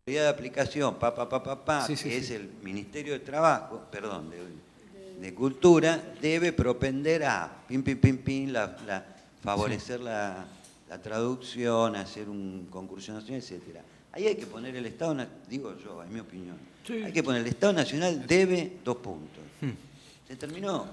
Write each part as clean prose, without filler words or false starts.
autoridad de aplicación, Sí, sí, que sí. es el Ministerio de Trabajo, perdón, de Cultura, debe propender a favorecer la traducción, hacer un concurso nacional, etcétera. Ahí hay que poner el Estado, digo yo, en mi opinión, hay que poner el Estado Nacional debe 2 puntos. Se terminó.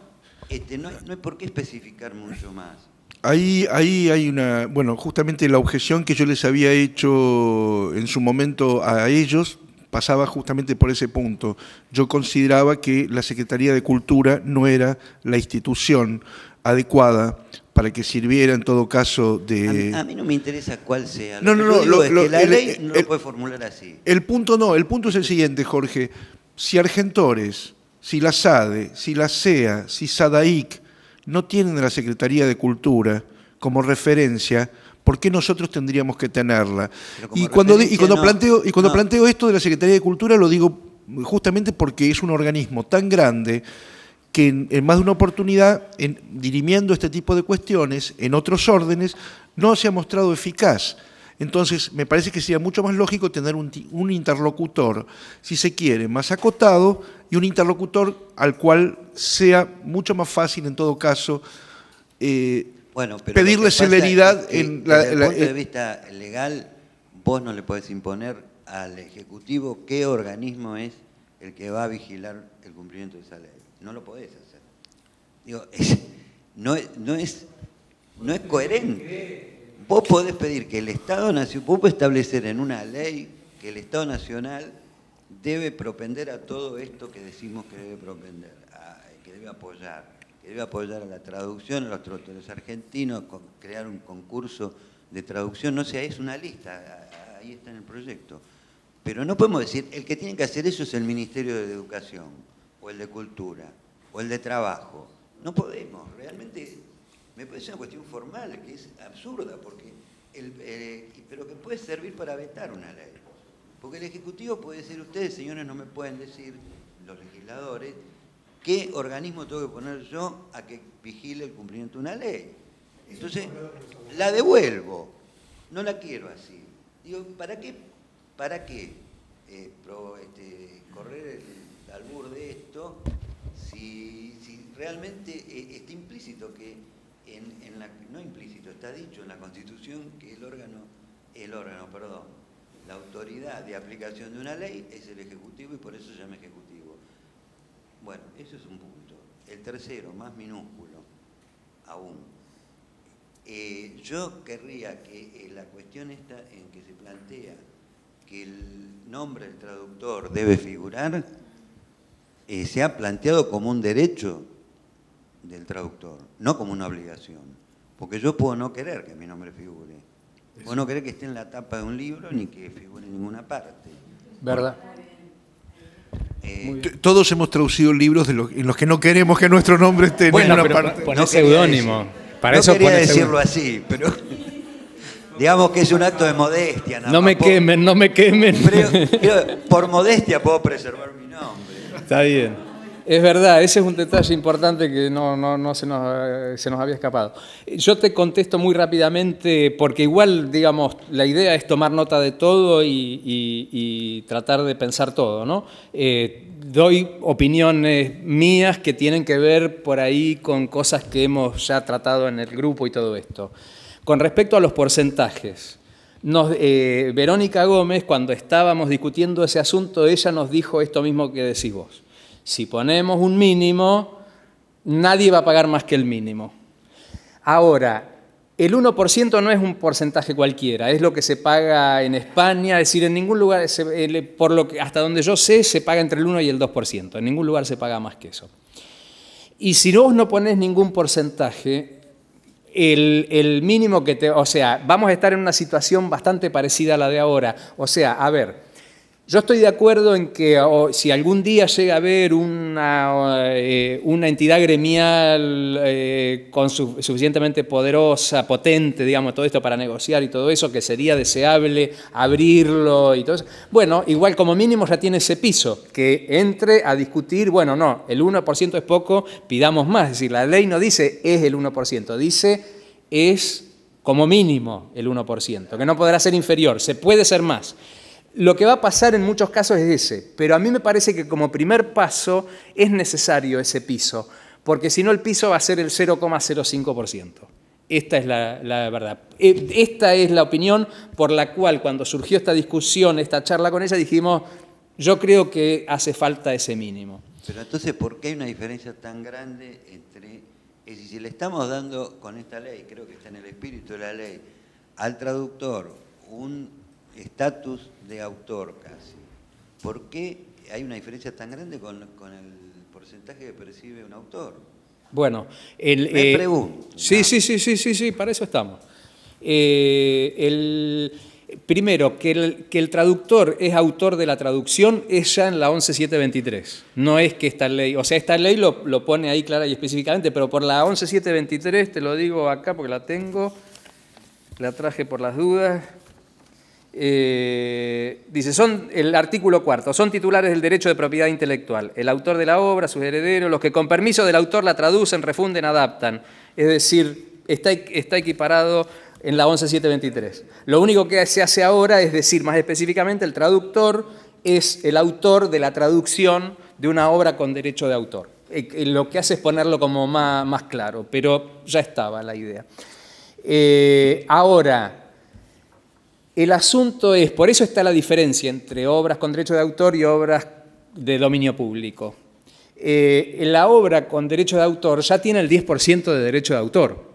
No hay por qué especificar mucho más. Ahí hay una, bueno, justamente la objeción que yo les había hecho en su momento a ellos pasaba justamente por ese punto. Yo consideraba que la Secretaría de Cultura no era la institución adecuada para que sirviera en todo caso de... A mí no me interesa cuál sea. No, Lo no, que yo no, digo es que la ley no lo puede formular así. El punto es el siguiente, Jorge. Si Argentores, si la SADE, si la SEA, si SADAIC no tienen a la Secretaría de Cultura como referencia, ¿por qué nosotros tendríamos que tenerla? Y cuando planteo esto de la Secretaría de Cultura lo digo justamente porque es un organismo tan grande que en más de una oportunidad, dirimiendo este tipo de cuestiones, en otros órdenes, no se ha mostrado eficaz. Entonces, me parece que sería mucho más lógico tener un interlocutor, si se quiere, más acotado, y un interlocutor al cual sea mucho más fácil, en todo caso, pedirle celeridad. Desde el punto de vista legal, vos no le podés imponer al Ejecutivo qué organismo es el que va a vigilar el cumplimiento de esa ley. No lo podés hacer. Digo, no es coherente. Vos podés pedir que el Estado Nacional, vos podés establecer en una ley que el Estado Nacional debe propender a todo esto que decimos que debe propender, que debe apoyar a la traducción, a los traductores argentinos, crear un concurso de traducción, no sé, es una lista, ahí está en el proyecto. Pero no podemos decir, el que tiene que hacer eso es el Ministerio de Educación, o el de Cultura, o el de Trabajo. No podemos, realmente me parece una cuestión formal que es absurda, porque pero que puede servir para vetar una ley. Porque el Ejecutivo puede decir, ustedes, señores, no me pueden decir, los legisladores, qué organismo tengo que poner yo a que vigile el cumplimiento de una ley. Entonces, la devuelvo, no la quiero así. Digo, ¿para qué correr el albur de esto si realmente está implícito que no implícito, está dicho en la Constitución que la autoridad de aplicación de una ley es el Ejecutivo y por eso se llama Ejecutivo. Bueno, eso es un punto. El tercero, más minúsculo aún. Yo querría que la cuestión esta en que se plantea que el nombre del traductor debe figurar, se ha planteado como un derecho del traductor, no como una obligación. Porque yo puedo no querer que mi nombre figure. Puedo no querer que esté en la tapa de un libro ni que figure en ninguna parte. ¿Verdad? Todos hemos traducido libros en los que no queremos que nuestro nombre esté en ninguna parte. Poné seudónimo. No quería decirlo así, pero digamos que es un acto de modestia. No me quemen, no me quemen. Pero por modestia puedo preservar mi nombre. Está bien. Es verdad, ese es un detalle importante que no se nos había escapado. Yo te contesto muy rápidamente porque igual, digamos, la idea es tomar nota de todo y tratar de pensar todo, ¿no? Doy opiniones mías que tienen que ver por ahí con cosas que hemos ya tratado en el grupo y todo esto. Con respecto a los porcentajes, Verónica Gómez, cuando estábamos discutiendo ese asunto, ella nos dijo esto mismo que decís vos. Si ponemos un mínimo, nadie va a pagar más que el mínimo. Ahora, el 1% no es un porcentaje cualquiera, es lo que se paga en España, es decir, en ningún lugar, por lo que, hasta donde yo sé, se paga entre el 1 y el 2%, en ningún lugar se paga más que eso. Y si vos no ponés ningún porcentaje, el mínimo o sea, vamos a estar en una situación bastante parecida a la de ahora. O sea, a ver, yo estoy de acuerdo en que si algún día llega a haber una entidad gremial suficientemente poderosa, potente, digamos, todo esto para negociar y todo eso, que sería deseable abrirlo y todo eso, bueno, igual como mínimo ya tiene ese piso, que entre a discutir, bueno, no, el 1% es poco, pidamos más. Es decir, la ley no dice es el 1%, dice es como mínimo el 1%, que no podrá ser inferior, se puede ser más. Lo que va a pasar en muchos casos es ese, pero a mí me parece que como primer paso es necesario ese piso, porque si no el piso va a ser el 0,05%. Esta es la verdad. Esta es la opinión por la cual cuando surgió esta discusión, esta charla con ella, dijimos, yo creo que hace falta ese mínimo. Pero entonces, ¿por qué hay una diferencia tan grande entre... Es decir, si le estamos dando con esta ley, creo que está en el espíritu de la ley, al traductor un estatus de autor casi, ¿por qué hay una diferencia tan grande con el porcentaje que percibe un autor? Bueno, me pregunto. Sí, para eso estamos. Primero, que el traductor es autor de la traducción es ya en la 11.723. No es que esta ley, o sea, esta ley lo pone ahí clara y específicamente, pero por la 11.723, te lo digo acá porque la tengo, la traje por las dudas. Dice, el artículo 4, son titulares del derecho de propiedad intelectual, el autor de la obra, sus herederos, los que con permiso del autor la traducen, refunden, adaptan. Es decir, está equiparado en la 11.723. Lo único que se hace ahora es decir, más específicamente, el traductor es el autor de la traducción de una obra con derecho de autor. Lo que hace es ponerlo como más claro, pero ya estaba la idea. Ahora, el asunto es, por eso está la diferencia entre obras con derecho de autor y obras de dominio público. La obra con derecho de autor ya tiene el 10% de derecho de autor.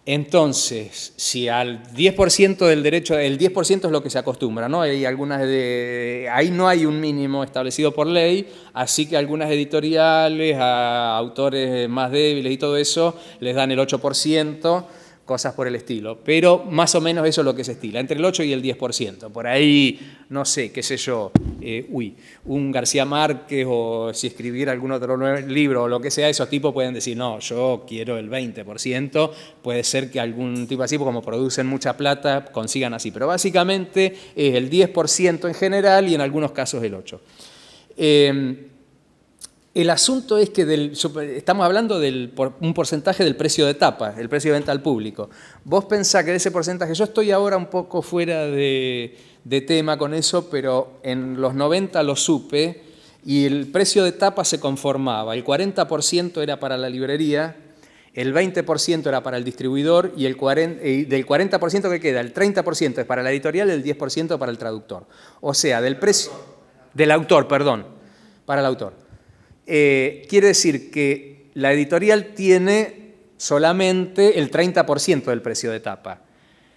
Entonces, si al 10% del derecho, el 10% es lo que se acostumbra, ¿no? Hay ahí no hay un mínimo establecido por ley, así que algunas editoriales, a autores más débiles y todo eso, les dan el 8%, cosas por el estilo, pero más o menos eso es lo que se estila, entre el 8 y el 10%. Por ahí, no sé, qué sé yo, un García Márquez o si escribiera algún otro libro o lo que sea, esos tipos pueden decir, no, yo quiero el 20%, puede ser que algún tipo así, como producen mucha plata, consigan así, pero básicamente es el 10% en general y en algunos casos el 8%. El asunto es que estamos hablando de un porcentaje del precio de tapa, el precio de venta al público. Vos pensás que de ese porcentaje, yo estoy ahora un poco fuera de tema con eso, pero en los 90 lo supe y el precio de tapa se conformaba. El 40% era para la librería, el 20% era para el distribuidor y del 40% que queda, el 30% es para la editorial y el 10% para el traductor. O sea, del precio... Del autor, perdón, para el autor. Quiere decir que la editorial tiene solamente el 30% del precio de tapa.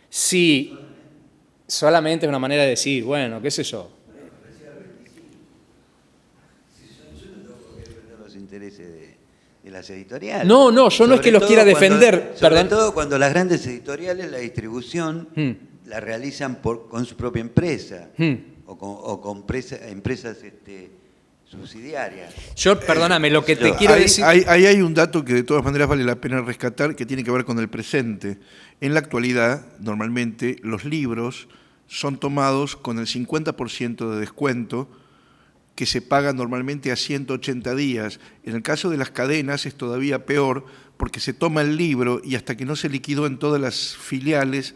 Si solamente es una manera de decir, bueno, qué sé yo. Yo no tengo por qué defender los intereses de las editoriales. No, yo no es que los quiera defender. Sobre todo cuando las grandes editoriales la distribución la realizan con su propia empresa o con empresas subsidiarias. Yo, perdóname, lo que te quiero decir... Ahí hay un dato que de todas maneras vale la pena rescatar, que tiene que ver con el presente. En la actualidad, normalmente, los libros son tomados con el 50% de descuento que se paga normalmente a 180 días. En el caso de las cadenas es todavía peor, porque se toma el libro y hasta que no se liquidó en todas las filiales,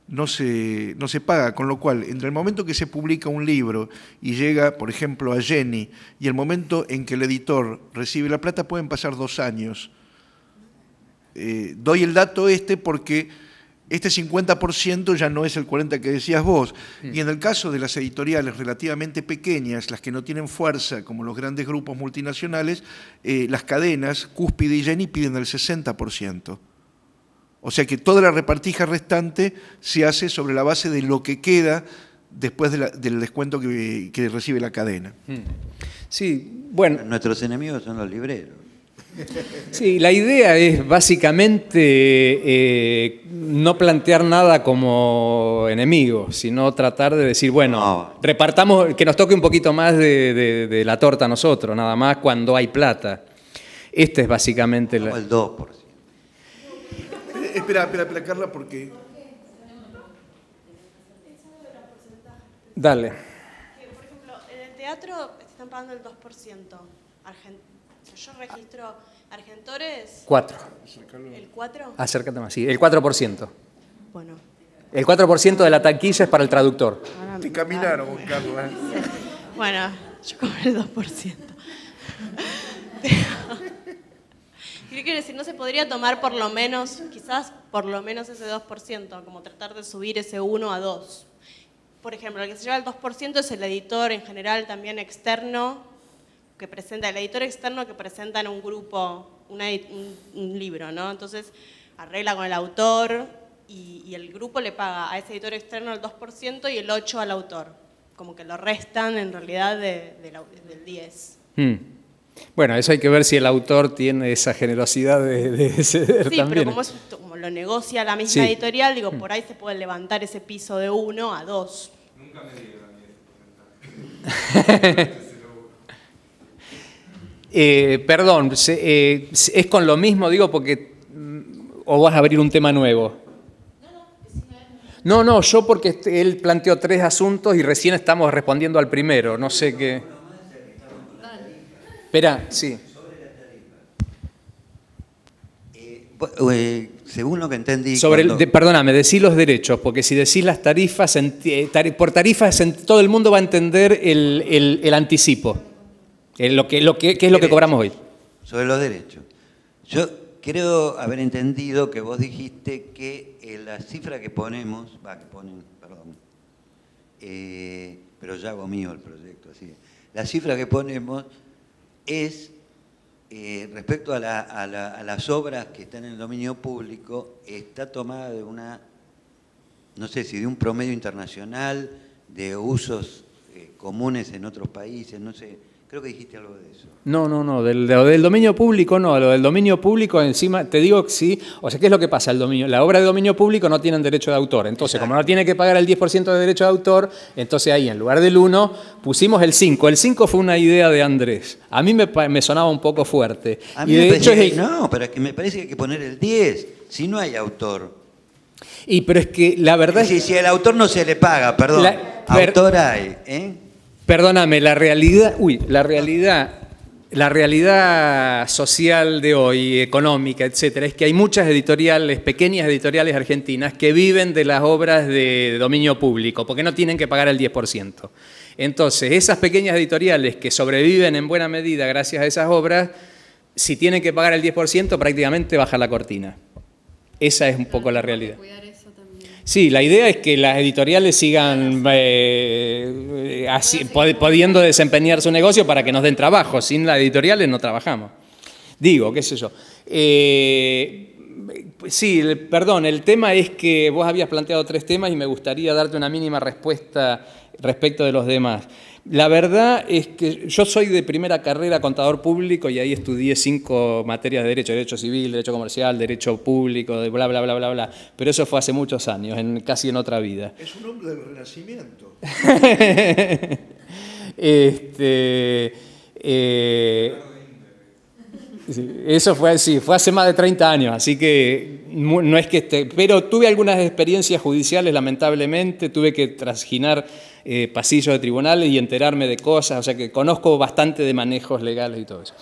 no se paga, con lo cual, entre el momento que se publica un libro y llega, por ejemplo, a Jenny, y el momento en que el editor recibe la plata, pueden pasar 2 años. Doy el dato porque este 50% ya no es el 40% que decías vos. Y en el caso de las editoriales relativamente pequeñas, las que no tienen fuerza, como los grandes grupos multinacionales, las cadenas, Cúspide y Jenny, piden el 60%. O sea que toda la repartija restante se hace sobre la base de lo que queda después del descuento que recibe la cadena. Sí, bueno. Nuestros enemigos son los libreros. Sí, la idea es básicamente no plantear nada como enemigo, sino tratar de decir, bueno, repartamos, que nos toque un poquito más de la torta a nosotros, nada más cuando hay plata. Este es básicamente... El 2%. Espera, Carla, porque... Dale. Por ejemplo, en el teatro están pagando el 2%. Yo registro Argentores... 4. ¿El 4? Acércate más, sí, el 4%. Bueno. El 4% de la taquilla es para el traductor. Ahora Te caminaron, Juan Carlos. Bueno, yo cobré el 2%. ¿Qué quiere decir? No se podría tomar por lo menos, quizás por lo menos ese 2%, como tratar de subir ese 1 a 2. Por ejemplo, el que se lleva el 2% es el editor en general también externo, que presenta, el editor externo que presenta en un grupo un libro, ¿no? Entonces arregla con el autor y el grupo le paga a ese editor externo el 2% y el 8% al autor. Como que lo restan en realidad del 10%. Bueno, eso hay que ver si el autor tiene esa generosidad de ceder sí, también. Pero como lo negocia la misma editorial, digo, por ahí se puede levantar ese piso de 1 a 2. Nunca me dieron a mí ese porcentaje. Perdón, ¿es con lo mismo, digo, porque o vas a abrir un tema nuevo? No, yo porque él planteó 3 asuntos y recién estamos respondiendo al primero, no sé qué. Espera, sí. Según lo que entendí... Perdóname, decí los derechos, porque si decís las tarifas, por tarifas todo el mundo va a entender el anticipo, qué es lo que cobramos hoy. Sobre los derechos. Yo creo haber entendido que vos dijiste que la cifra que ponemos, pero ya hago mío el proyecto, así. La cifra que ponemos es, respecto a las obras que están en el dominio público, está tomada de no sé si de un promedio internacional, de usos comunes en otros países, no sé, creo que dijiste algo de eso. No, del dominio público no, lo del dominio público encima, te digo que sí, o sea, ¿qué es lo que pasa? La obra de dominio público no tienen derecho de autor, entonces Exacto. Como no tiene que pagar el 10% de derecho de autor, entonces ahí en lugar del 1 pusimos el 5, el 5 fue una idea de Andrés, a mí me sonaba un poco fuerte. A mí me parece no, pero es que me parece que hay que poner el 10, si no hay autor. Pero es que la verdad es... Si el autor no se le paga, perdón, autor hay, Perdóname, la realidad social de hoy, económica, etcétera, es que hay muchas pequeñas editoriales argentinas que viven de las obras de dominio público, porque no tienen que pagar el 10%. Entonces, esas pequeñas editoriales que sobreviven en buena medida gracias a esas obras, si tienen que pagar el 10%, prácticamente baja la cortina. Esa es un poco la realidad. Sí, la idea es que las editoriales sigan pudiendo desempeñar su negocio para que nos den trabajo. Sin las editoriales no trabajamos. Digo, qué sé yo. Sí, perdón, el tema es que vos habías planteado 3 temas y me gustaría darte una mínima respuesta respecto de los demás. La verdad es que yo soy de primera carrera contador público y ahí estudié 5 materias de derecho civil, derecho comercial, derecho público, de bla, bla, bla, bla, bla. Pero eso fue hace muchos años, casi en otra vida. Es un hombre del Renacimiento. Eso fue hace más de 30 años, así que no es que esté... Pero tuve algunas experiencias judiciales, lamentablemente, tuve que transginar pasillos de tribunales y enterarme de cosas, o sea que conozco bastante de manejos legales y todo eso.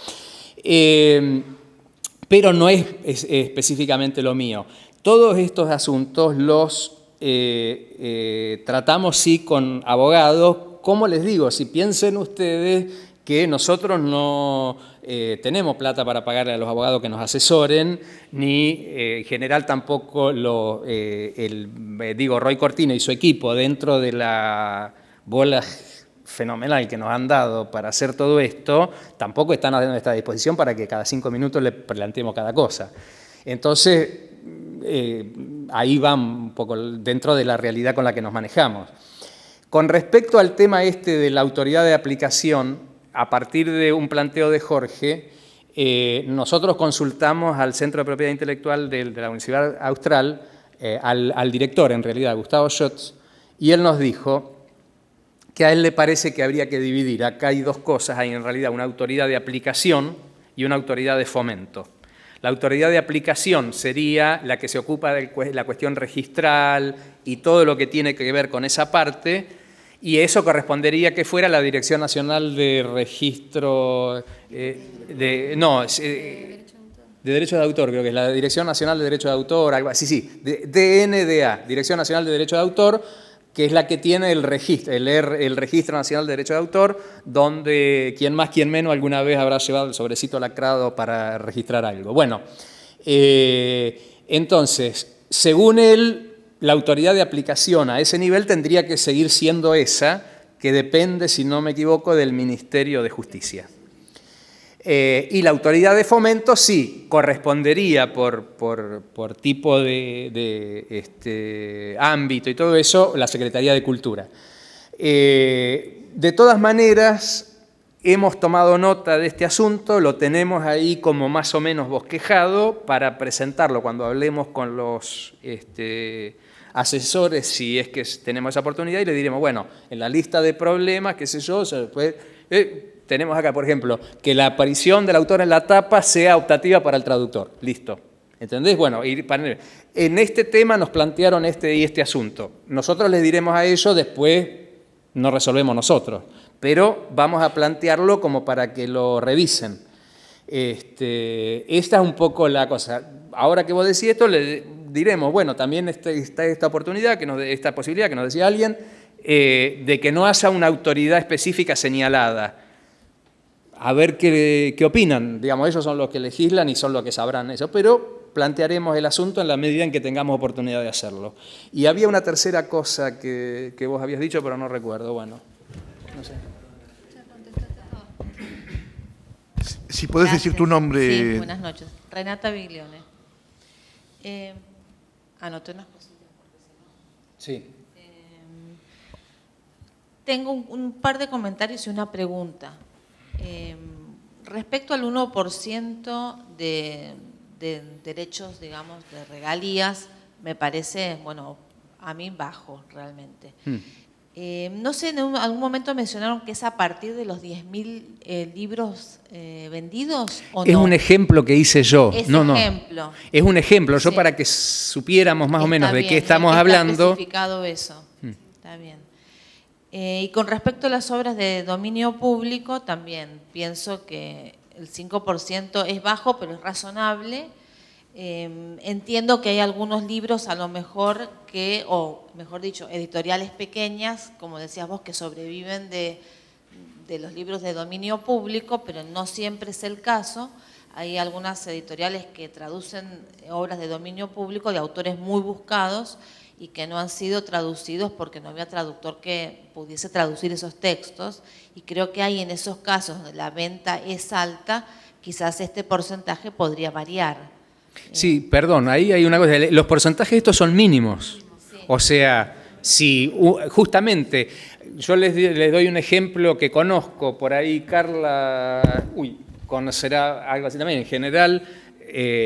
Pero no es específicamente lo mío. Todos estos asuntos los tratamos sí con abogados. ¿Cómo les digo? Si piensen ustedes que nosotros no tenemos plata para pagarle a los abogados que nos asesoren, ni en general tampoco Roy Cortina y su equipo dentro de la bola fenomenal que nos han dado para hacer todo esto, tampoco están a nuestra disposición para que cada 5 minutos le planteemos cada cosa. Entonces, ahí va un poco dentro de la realidad con la que nos manejamos. Con respecto al tema de la autoridad de aplicación, a partir de un planteo de Jorge, nosotros consultamos al Centro de Propiedad Intelectual de la Universidad Austral, al director, en realidad, Gustavo Schotz, y él nos dijo que a él le parece que habría que dividir. Acá hay 2 cosas, hay en realidad una autoridad de aplicación y una autoridad de fomento. La autoridad de aplicación sería la que se ocupa de la cuestión registral y todo lo que tiene que ver con esa parte, y eso correspondería que fuera la Dirección Nacional de Registro... de Derecho de Autor, creo que es la Dirección Nacional de Derecho de Autor, algo así, sí, DNDA, Dirección Nacional de Derecho de Autor, que es la que tiene el registro, el Registro Nacional de Derecho de Autor, donde quien más, quien menos alguna vez habrá llevado el sobrecito lacrado para registrar algo. Bueno, entonces, según él, la autoridad de aplicación a ese nivel tendría que seguir siendo esa, que depende, si no me equivoco, del Ministerio de Justicia. Y la autoridad de fomento sí, correspondería por tipo de ámbito y todo eso, la Secretaría de Cultura. De todas maneras, hemos tomado nota de este asunto, lo tenemos ahí como más o menos bosquejado para presentarlo cuando hablemos con los asesores, si es que tenemos esa oportunidad, y le diremos, bueno, en la lista de problemas, qué sé yo, tenemos acá, por ejemplo, que la aparición del autor en la tapa sea optativa para el traductor. Listo. ¿Entendés? Bueno, en este tema nos plantearon este asunto. Nosotros les diremos a ellos, después no resolvemos nosotros, pero vamos a plantearlo como para que lo revisen. Esta es un poco la cosa. Ahora que vos decís esto, le diremos, bueno, también está esta oportunidad, esta posibilidad que nos decía alguien, de que no haya una autoridad específica señalada. A ver qué opinan. Digamos, ellos son los que legislan y son los que sabrán eso, pero plantearemos el asunto en la medida en que tengamos oportunidad de hacerlo. Y había una tercera cosa que vos habías dicho, pero no recuerdo. Bueno, no sé. Si podés decir tu nombre. Sí, buenas noches. Renata Biglione. Anoté unas cositas. Sí. Tengo un par de comentarios y una pregunta. Respecto al 1% de derechos, digamos, de regalías, me parece, bueno, a mí bajo realmente. No sé, en algún momento mencionaron que es a partir de los 10.000 libros vendidos, ¿o no? Es un ejemplo que hice yo. Ejemplo. Es un ejemplo. Yo Sí. para que supiéramos más o menos de Está qué bien, estamos está hablando. especificado eso. Está bien. Y con respecto a las obras de dominio público, también pienso que el 5% es bajo, pero es razonable. Entiendo que hay algunos libros a lo mejor o mejor dicho, editoriales pequeñas, como decías vos, que sobreviven de los libros de dominio público, pero no siempre es el caso. Hay algunas editoriales que traducen obras de dominio público de autores muy buscados y que no han sido traducidos porque no había traductor que pudiese traducir esos textos, y creo que hay en esos casos donde la venta es alta, quizás este porcentaje podría variar. Sí, perdón, ahí hay una cosa, los porcentajes estos son mínimos. Sí. O sea, si justamente, yo les doy un ejemplo que conozco, por ahí Carla, conocerá algo así también, en general,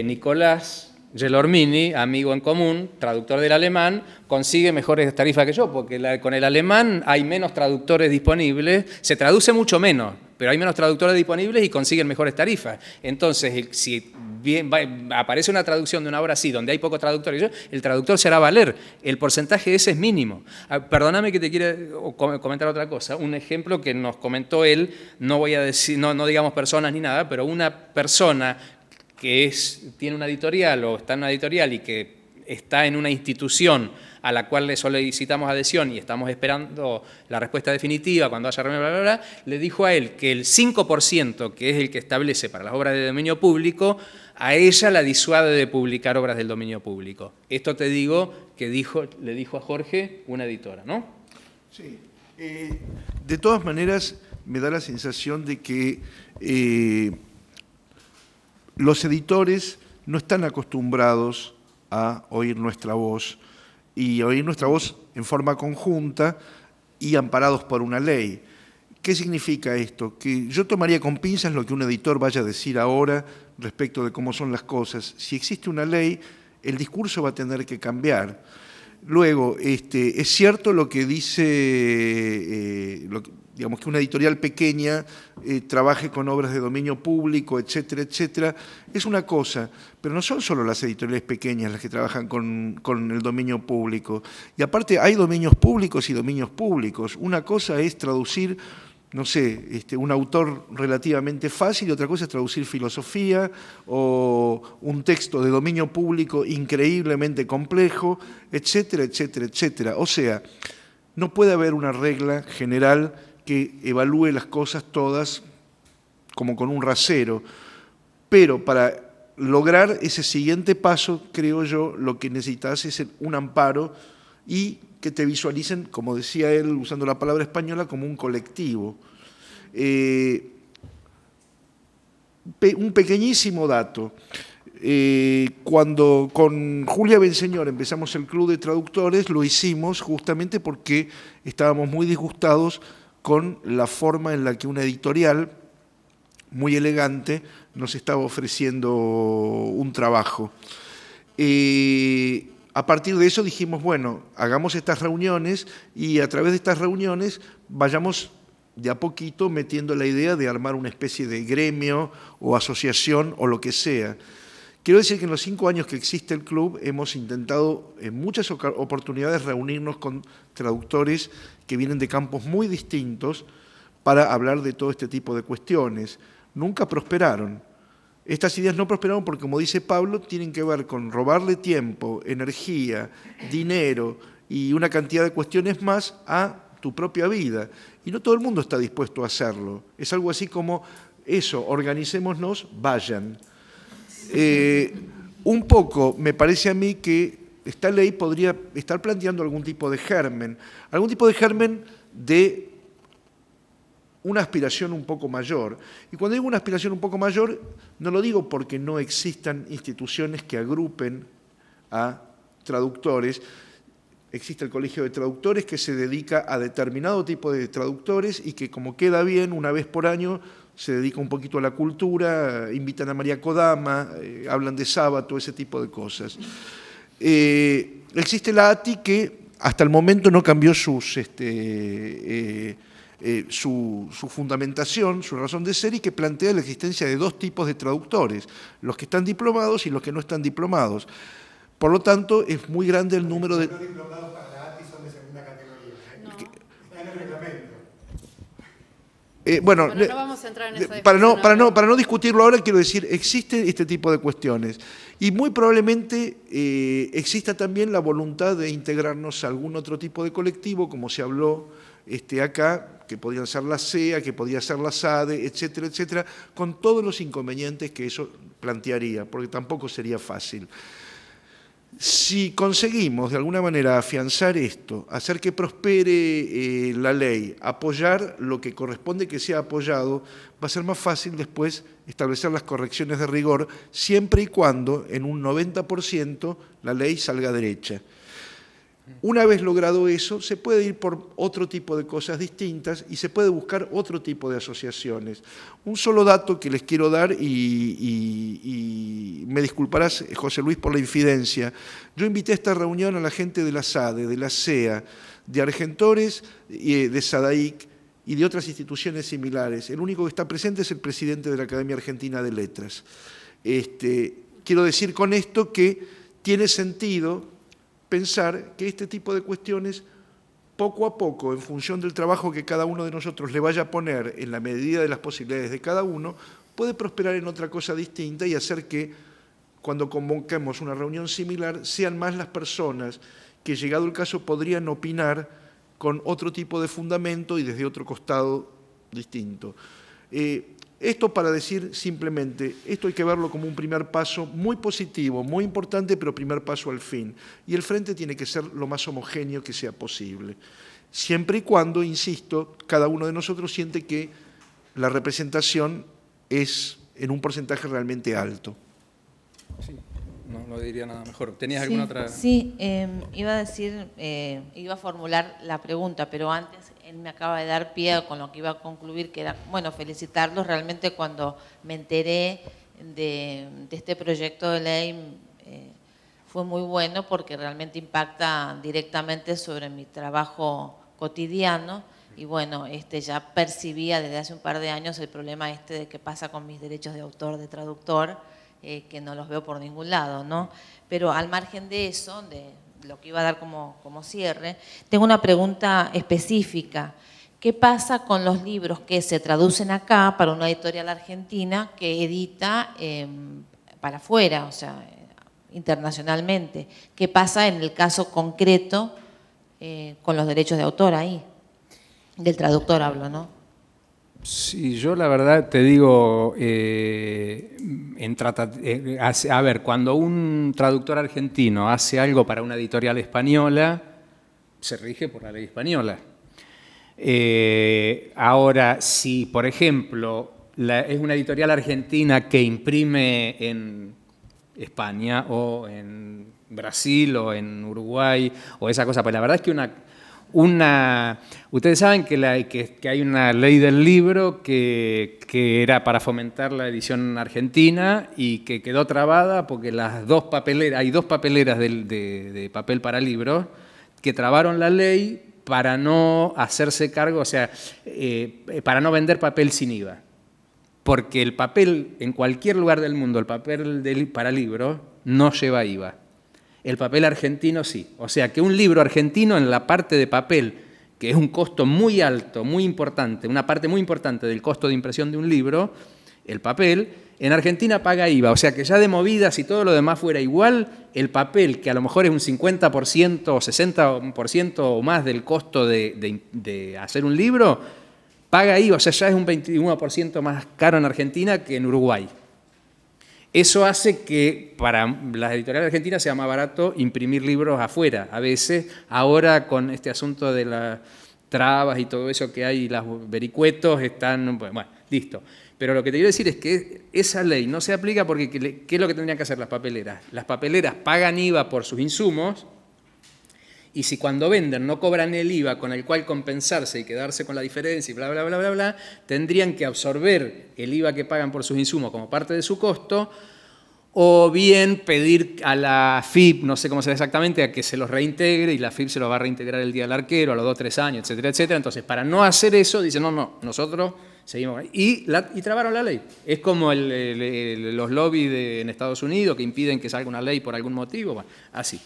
Nicolás Gelormini, amigo en común, traductor del alemán, consigue mejores tarifas que yo, porque con el alemán hay menos traductores disponibles, se traduce mucho menos, pero hay menos traductores disponibles y consiguen mejores tarifas. Entonces, si aparece una traducción de una obra así, donde hay pocos traductores, el traductor se hará valer. El porcentaje ese es mínimo. Perdóname que te quiera comentar otra cosa. Un ejemplo que nos comentó él, no voy a decir, no digamos personas ni nada, pero una persona que tiene una editorial o está en una editorial y que está en una institución a la cual le solicitamos adhesión y estamos esperando la respuesta definitiva cuando haya reunión, bla, bla, bla, le dijo a él que el 5%, que es el que establece para las obras de dominio público, a ella la disuade de publicar obras del dominio público. Esto te digo que le dijo a Jorge una editora, ¿no? Sí. De todas maneras, me da la sensación de que los editores no están acostumbrados a oír nuestra voz y oír nuestra voz en forma conjunta y amparados por una ley. ¿Qué significa esto? Que yo tomaría con pinzas lo que un editor vaya a decir ahora respecto de cómo son las cosas. Si existe una ley, el discurso va a tener que cambiar. Luego, es cierto lo que dice, digamos que una editorial pequeña trabaje con obras de dominio público, etcétera, etcétera, es una cosa, pero no son solo las editoriales pequeñas las que trabajan con el dominio público. Y aparte hay dominios públicos y dominios públicos. Una cosa es traducir, no sé, un autor relativamente fácil, y otra cosa es traducir filosofía o un texto de dominio público increíblemente complejo, etcétera, etcétera, etcétera. O sea, No puede haber una regla general que evalúe las cosas todas como con un rasero, pero para lograr ese siguiente paso, creo yo, lo que necesitas es un amparo y que te visualicen, como decía él, usando la palabra española, como un colectivo. Un pequeñísimo dato. Cuando con Julia Benseñor empezamos el Club de Traductores, lo hicimos justamente porque estábamos muy disgustados con la forma en la que una editorial muy elegante nos estaba ofreciendo un trabajo. A partir de eso dijimos, bueno, hagamos estas reuniones y a través de estas reuniones vayamos de a poquito metiendo la idea de armar una especie de gremio o asociación o lo que sea. Quiero decir que en los 5 años que existe el club hemos intentado en muchas oportunidades reunirnos con traductores que vienen de campos muy distintos para hablar de todo este tipo de cuestiones. Nunca prosperaron. Estas ideas no prosperaron porque, como dice Pablo, tienen que ver con robarle tiempo, energía, dinero y una cantidad de cuestiones más a tu propia vida. Y no todo el mundo está dispuesto a hacerlo. Es algo así como eso, organicémonos, vayan. Un poco me parece a mí que esta ley podría estar planteando algún tipo de germen de una aspiración un poco mayor. Y cuando digo una aspiración un poco mayor, no lo digo porque no existan instituciones que agrupen a traductores. Existe el Colegio de Traductores que se dedica a determinado tipo de traductores y que, como queda bien, una vez por año se dedica un poquito a la cultura, invitan a María Kodama, hablan de sábado, ese tipo de cosas. Existe la ATI que hasta el momento no cambió su fundamentación, su razón de ser, y que plantea la existencia de 2 tipos de traductores, los que están diplomados y los que no están diplomados. Por lo tanto, es muy grande el número de... Los diplomados para la ATI son de segunda categoría. Está en el reglamento. Bueno, no vamos a entrar en esa discusión. Para no discutirlo ahora, quiero decir, existe este tipo de cuestiones. Y muy probablemente exista también la voluntad de integrarnos a algún otro tipo de colectivo, como se habló acá, que podrían ser la CEA, que podría ser la SADE, etcétera, etcétera, con todos los inconvenientes que eso plantearía, porque tampoco sería fácil. Si conseguimos de alguna manera afianzar esto, hacer que prospere la ley, apoyar lo que corresponde que sea apoyado, va a ser más fácil después establecer las correcciones de rigor, siempre y cuando en un 90% la ley salga derecha. Una vez logrado eso, se puede ir por otro tipo de cosas distintas y se puede buscar otro tipo de asociaciones. Un solo dato que les quiero dar, y me disculparás, José Luis, por la infidencia. Yo invité a esta reunión a la gente de la SADE, de la CEA, de Argentores, de SADAIC y de otras instituciones similares. El único que está presente es el presidente de la Academia Argentina de Letras. Quiero decir con esto que tiene sentido pensar que este tipo de cuestiones, poco a poco, en función del trabajo que cada uno de nosotros le vaya a poner en la medida de las posibilidades de cada uno, puede prosperar en otra cosa distinta y hacer que, cuando convoquemos una reunión similar, sean más las personas que, llegado el caso, podrían opinar con otro tipo de fundamento y desde otro costado distinto. Esto para decir simplemente, esto hay que verlo como un primer paso muy positivo, muy importante, pero primer paso al fin. Y el frente tiene que ser lo más homogéneo que sea posible. Siempre y cuando, insisto, cada uno de nosotros siente que la representación es en un porcentaje realmente alto. Sí, no diría nada mejor. ¿Tenías alguna otra? Sí, iba a formular la pregunta, pero antes él me acaba de dar pie con lo que iba a concluir, que era, bueno, felicitarlos. Realmente cuando me enteré de este proyecto de ley fue muy bueno porque realmente impacta directamente sobre mi trabajo cotidiano y bueno, ya percibía desde hace un par de años el problema de qué pasa con mis derechos de autor, de traductor, que no los veo por ningún lado, ¿no? Pero al margen de eso, de lo que iba a dar como cierre, tengo una pregunta específica. ¿Qué pasa con los libros que se traducen acá para una editorial argentina que edita para afuera, o sea, internacionalmente? ¿Qué pasa en el caso concreto con los derechos de autor ahí. Del traductor hablo, ¿no? Sí, yo la verdad te digo, a ver, cuando un traductor argentino hace algo para una editorial española, se rige por la ley española. Ahora, si por ejemplo es una editorial argentina que imprime en España o en Brasil o en Uruguay o esa cosa, pues la verdad es que ustedes saben que hay una ley del libro que era para fomentar la edición argentina y que quedó trabada porque hay dos papeleras de papel para libros que trabaron la ley para no hacerse cargo, o sea, para no vender papel sin IVA. Porque el papel, en cualquier lugar del mundo, el papel para libros no lleva IVA. El papel argentino sí. O sea que un libro argentino en la parte de papel, que es un costo muy alto, muy importante, una parte muy importante del costo de impresión de un libro, el papel, en Argentina paga IVA. O sea que ya de movidas, si todo lo demás fuera igual, el papel, que a lo mejor es un 50% o 60% o más del costo de hacer un libro, paga IVA. O sea, ya es un 21% más caro en Argentina que en Uruguay. Eso hace que para las editoriales argentinas sea más barato imprimir libros afuera. A veces, ahora con este asunto de las trabas y todo eso que hay, los vericuetos están, bueno, listo. Pero lo que te quiero decir es que esa ley no se aplica porque ¿qué es lo que tendrían que hacer las papeleras? Las papeleras pagan IVA por sus insumos y si cuando venden no cobran el IVA con el cual compensarse y quedarse con la diferencia y bla, bla, bla, bla, bla, tendrían que absorber el IVA que pagan por sus insumos como parte de su costo o bien pedir a la FIP, no sé cómo será exactamente, a que se los reintegre y la FIP se los va a reintegrar el día del arquero, a los 2 o 3 años, etcétera, etcétera. Entonces, para no hacer eso, dicen, no, nosotros seguimos. Y trabaron la ley. Es como los lobbies en Estados Unidos que impiden que salga una ley por algún motivo, bueno, así.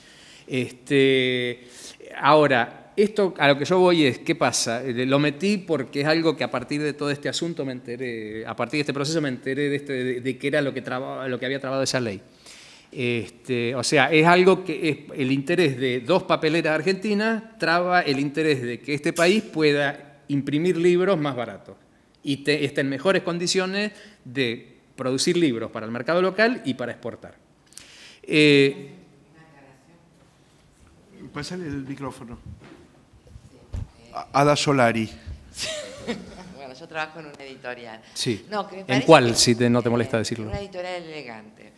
Ahora, esto a lo que yo voy es, ¿qué pasa? Lo metí porque es algo que a partir de todo este asunto me enteré, a partir de este proceso me enteré de qué era lo que había trabado esa ley. O sea, es algo que es el interés de 2 papeleras argentinas traba el interés de que este país pueda imprimir libros más baratos y esté en mejores condiciones de producir libros para el mercado local y para exportar. Pásale el micrófono. Ada Solari. Bueno, yo trabajo en una editorial. Sí. No, que me ¿En parece cuál, que, si no te molesta decirlo? Una editorial elegante.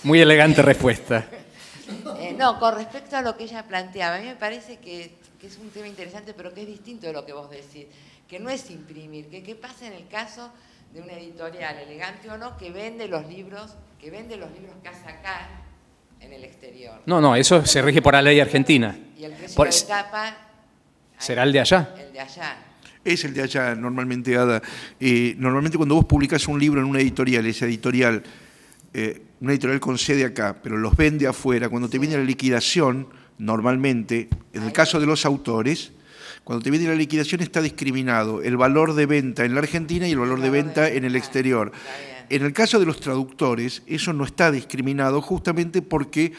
Muy elegante respuesta. No, con respecto a lo que ella planteaba, a mí me parece que es un tema interesante, pero que es distinto de lo que vos decís, que no es imprimir, que qué pasa en el caso de una editorial elegante o no, que vende los libros que hace acá en el exterior. No, eso se rige por la ley argentina. Y el precio de tapa ¿será el de allá? El de allá. Es el de allá, normalmente, Ada. Normalmente cuando vos publicás un libro en una editorial, esa editorial, una editorial con sede acá, pero los vende afuera, cuando te viene la liquidación, normalmente, en el caso de los autores, cuando te viene la liquidación está discriminado el valor de venta en la Argentina y el valor de venta en el exterior. En el caso de los traductores, eso no está discriminado justamente porque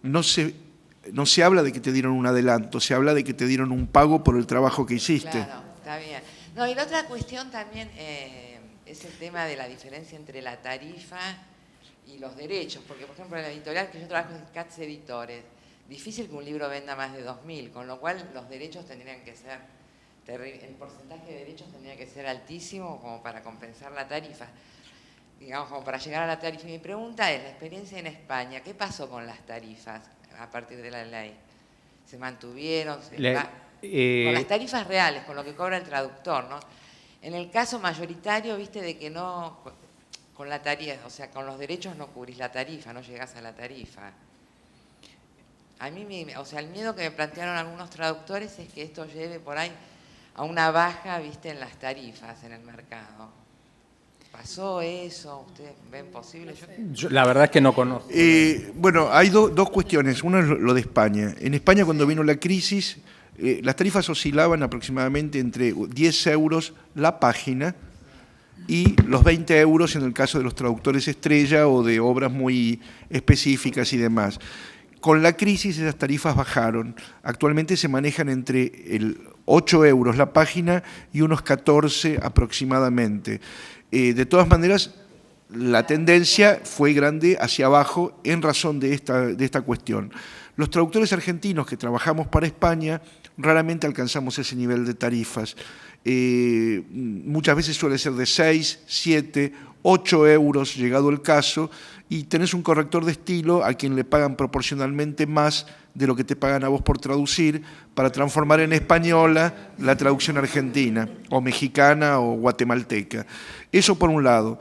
no se habla de que te dieron un adelanto, se habla de que te dieron un pago por el trabajo que hiciste. Claro, está bien. No, y la otra cuestión también es el tema de la diferencia entre la tarifa y los derechos, porque por ejemplo en la editorial que yo trabajo es Katz Editores, difícil que un libro venda más de 2.000, con lo cual los derechos tendrían que ser, el porcentaje de derechos tendría que ser altísimo como para compensar la tarifa. Digamos, como para llegar a la tarifa. Mi pregunta es, la experiencia en España, ¿qué pasó con las tarifas a partir de la ley? ¿Se mantuvieron? Con las tarifas reales, con lo que cobra el traductor, ¿no? En el caso mayoritario, viste, de que no, con la tarifa, o sea, con los derechos no cubrís la tarifa, no llegás a la tarifa. A mí, o sea, el miedo que me plantearon algunos traductores es que esto lleve por ahí a una baja, viste, en las tarifas en el mercado. ¿Pasó eso? ¿Ustedes ven posible? Yo la verdad es que no conozco. Bueno, hay dos cuestiones. Una es lo de España. En España, cuando vino la crisis, las tarifas oscilaban aproximadamente entre 10 euros la página y los 20 euros en el caso de los traductores estrella o de obras muy específicas y demás. Con la crisis esas tarifas bajaron. Actualmente se manejan entre 8 euros la página y unos 14 aproximadamente. De todas maneras, la tendencia fue grande hacia abajo en razón de esta cuestión. Los traductores argentinos que trabajamos para España raramente alcanzamos ese nivel de tarifas. Muchas veces suele ser de 6, 7, 8 euros, llegado el caso, y tenés un corrector de estilo a quien le pagan proporcionalmente más de lo que te pagan a vos por traducir, para transformar en española la traducción argentina, o mexicana, o guatemalteca. Eso por un lado.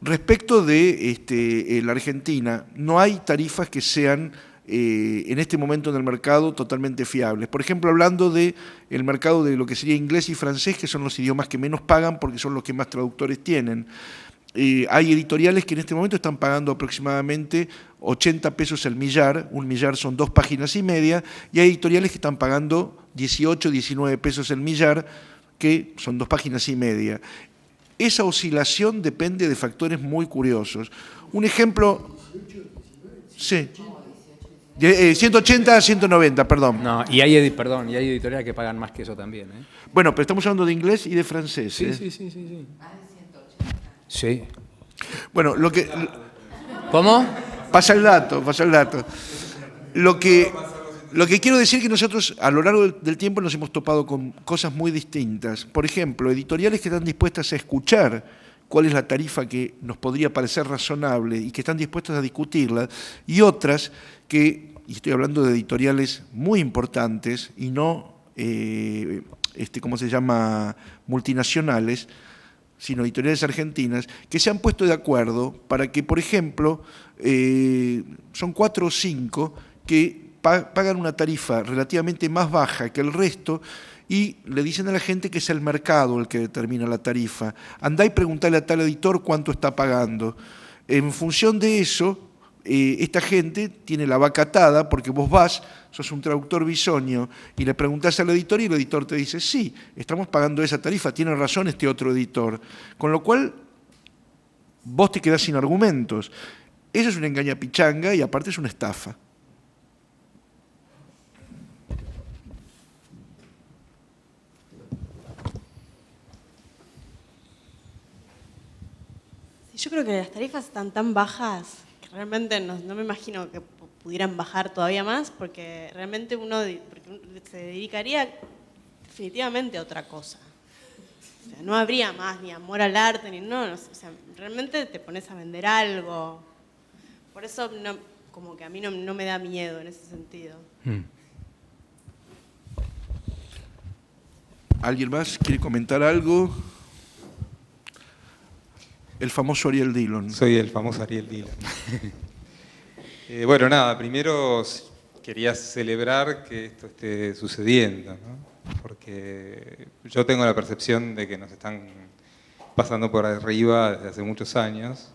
Respecto de la Argentina, no hay tarifas que sean en este momento en el mercado totalmente fiables. Por ejemplo, hablando del mercado de lo que sería inglés y francés, que son los idiomas que menos pagan porque son los que más traductores tienen. Hay editoriales que en este momento están pagando aproximadamente 80 pesos el millar, un millar son 2 páginas y media, y hay editoriales que están pagando 18, 19 pesos el millar, que son 2 páginas y media. Esa oscilación depende de factores muy curiosos. Un ejemplo... Sí. 180 a 190, perdón. No, y hay editoriales que pagan más que eso también, ¿eh? Bueno, pero estamos hablando de inglés y de francés. Sí, ¿eh? sí. Sí. Bueno, lo que... ¿Cómo? Pasa el dato. Lo que quiero decir es que nosotros a lo largo del tiempo nos hemos topado con cosas muy distintas. Por ejemplo, editoriales que están dispuestas a escuchar cuál es la tarifa que nos podría parecer razonable y que están dispuestas a discutirla, y otras que, y estoy hablando de editoriales muy importantes y no, ¿cómo se llama?, multinacionales, sino editoriales argentinas, que se han puesto de acuerdo para que, por ejemplo, son 4 o 5 que pagan una tarifa relativamente más baja que el resto y le dicen a la gente que es el mercado el que determina la tarifa. Andá y preguntale a tal editor cuánto está pagando. En función de eso, esta gente tiene la vaca atada porque vos vas, sos un traductor bisoño y le preguntás al editor y el editor te dice, sí, estamos pagando esa tarifa, tiene razón este otro editor. Con lo cual, vos te quedás sin argumentos. Eso es una engañapichanga y aparte es una estafa. Yo creo que las tarifas están tan bajas que realmente no me imagino que pudieran bajar todavía más, porque realmente uno se dedicaría definitivamente a otra cosa. O sea, no habría más ni amor al arte, ni no, o sea, realmente te pones a vender algo. Por eso como que a mí no me da miedo en ese sentido. ¿Alguien más quiere comentar algo? El famoso Ariel Dillon. Soy el famoso Ariel Dillon. Bueno, nada, primero quería celebrar que esto esté sucediendo, ¿no? Porque yo tengo la percepción de que nos están pasando por arriba desde hace muchos años,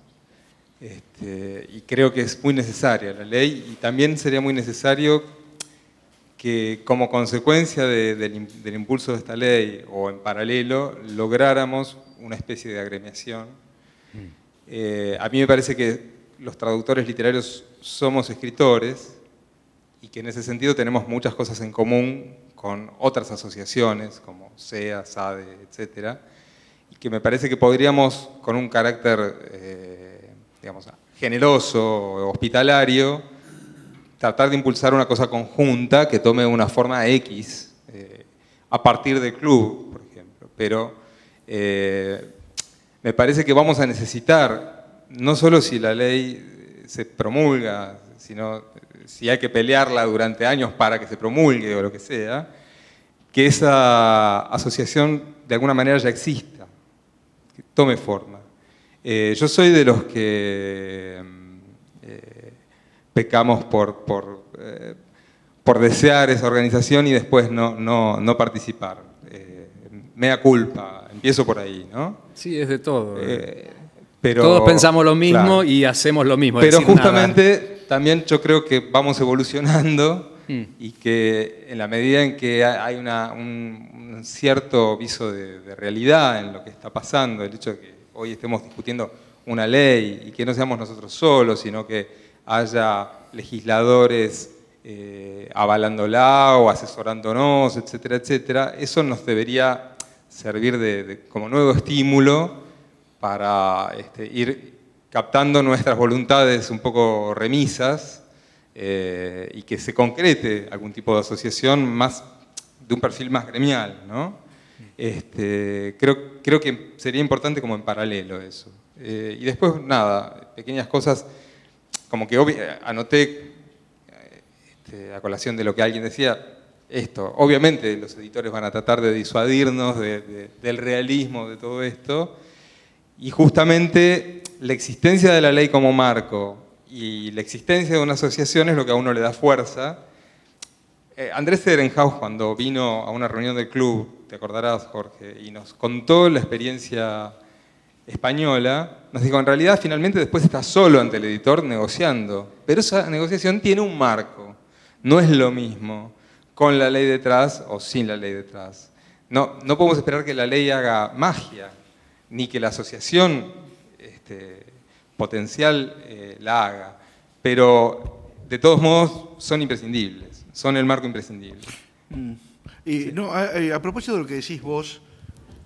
y creo que es muy necesaria la ley, y también sería muy necesario que como consecuencia del impulso de esta ley, o en paralelo, lográramos una especie de agremiación. A mí me parece que los traductores literarios somos escritores y que en ese sentido tenemos muchas cosas en común con otras asociaciones como SEA, SADE, etc. Y que me parece que podríamos, con un carácter digamos, generoso, hospitalario, tratar de impulsar una cosa conjunta que tome una forma X a partir del club, por ejemplo. Pero me parece que vamos a necesitar, no solo si la ley se promulga, sino si hay que pelearla durante años para que se promulgue o lo que sea, que esa asociación de alguna manera ya exista, que tome forma. Yo soy de los que pecamos por desear esa organización y después no participar. Mea culpa, empiezo por ahí, ¿no? Sí, es de todo. Pero, todos pensamos lo mismo, claro, y hacemos lo mismo. Pero justamente también yo creo que vamos evolucionando y que en la medida en que hay un cierto viso de realidad en lo que está pasando, el hecho de que hoy estemos discutiendo una ley y que no seamos nosotros solos, sino que haya legisladores avalándola o asesorándonos, etcétera, etcétera. Eso nos debería servir como nuevo estímulo para ir captando nuestras voluntades un poco remisas y que se concrete algún tipo de asociación más de un perfil más gremial, ¿no? Creo que sería importante como en paralelo eso. Y después, nada, pequeñas cosas, como que anoté a colación de lo que alguien decía, esto. Obviamente los editores van a tratar de disuadirnos del realismo de todo esto, y justamente la existencia de la ley como marco y la existencia de una asociación es lo que a uno le da fuerza. Andrés Ehrenhaus, cuando vino a una reunión del club, te acordarás, Jorge, y nos contó la experiencia española, nos dijo, en realidad finalmente después está solo ante el editor negociando, pero esa negociación tiene un marco, no es lo mismo con la ley detrás o sin la ley detrás. No podemos esperar que la ley haga magia, ni que la asociación potencial la haga, pero de todos modos son imprescindibles, son el marco imprescindible. No, a propósito de lo que decís vos,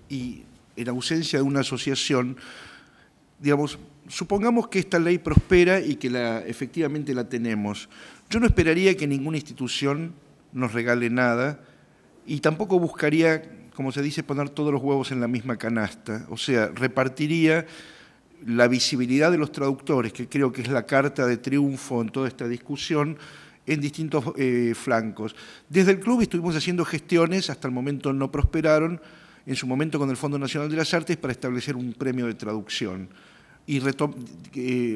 y en ausencia de una asociación, digamos, supongamos que esta ley prospera y que efectivamente la tenemos. Yo no esperaría que ninguna institución nos regale nada y tampoco buscaría, como se dice, poner todos los huevos en la misma canasta. O sea, repartiría la visibilidad de los traductores, que creo que es la carta de triunfo en toda esta discusión, en distintos flancos. Desde el club estuvimos haciendo gestiones, hasta el momento no prosperaron, en su momento con el Fondo Nacional de las Artes para establecer un premio de traducción. Y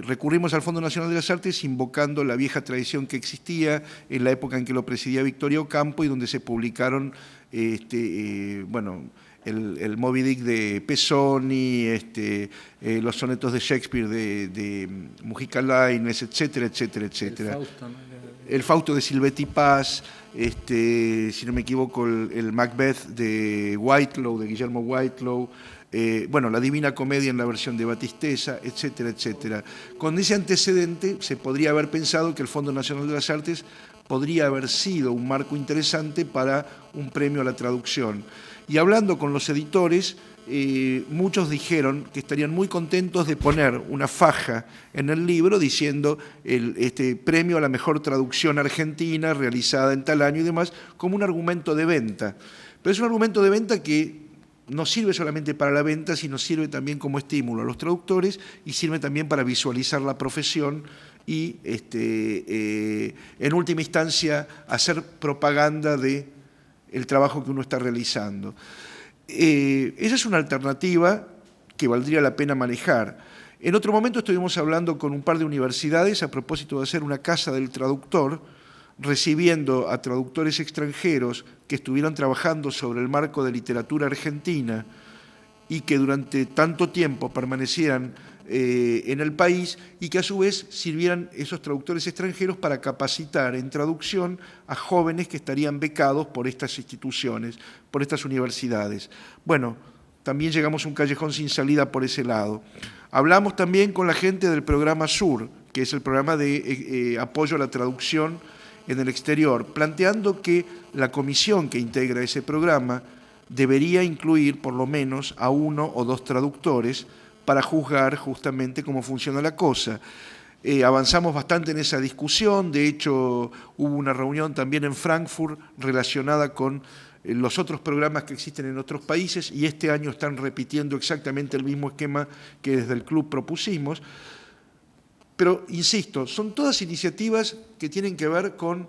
recurrimos al Fondo Nacional de las Artes invocando la vieja tradición que existía en la época en que lo presidía Victoria Ocampo y donde se publicaron bueno, el Moby Dick de Pezzoni, los sonetos de Shakespeare de Mujica Lainez, etcétera, etcétera, etcétera. El Fausto, ¿no? El Fausto de Silvetti Paz, si no me equivoco, el Macbeth de Whitelaw, de Guillermo Whitelaw, bueno, la Divina Comedia en la versión de Batisteza, etcétera, etcétera. Con ese antecedente se podría haber pensado que el Fondo Nacional de las Artes podría haber sido un marco interesante para un premio a la traducción. Y hablando con los editores, muchos dijeron que estarían muy contentos de poner una faja en el libro diciendo este premio a la mejor traducción argentina realizada en tal año y demás, como un argumento de venta. Pero es un argumento de venta que no sirve solamente para la venta, sino sirve también como estímulo a los traductores y sirve también para visualizar la profesión y, en última instancia, hacer propaganda del trabajo que uno está realizando. Esa es una alternativa que valdría la pena manejar. En otro momento estuvimos hablando con un par de universidades a propósito de hacer una casa del traductor, recibiendo a traductores extranjeros que estuvieran trabajando sobre el marco de literatura argentina y que durante tanto tiempo permanecieran en el país y que a su vez sirvieran esos traductores extranjeros para capacitar en traducción a jóvenes que estarían becados por estas instituciones, por estas universidades. Bueno, también llegamos a un callejón sin salida por ese lado. Hablamos también con la gente del programa SUR, que es el programa de apoyo a la traducción en el exterior, planteando que la comisión que integra ese programa debería incluir por lo menos a 1 o 2 traductores para juzgar justamente cómo funciona la cosa. Avanzamos bastante en esa discusión, de hecho hubo una reunión también en Frankfurt relacionada con los otros programas que existen en otros países y este año están repitiendo exactamente el mismo esquema que desde el club propusimos. Pero, insisto, son todas iniciativas que tienen que ver con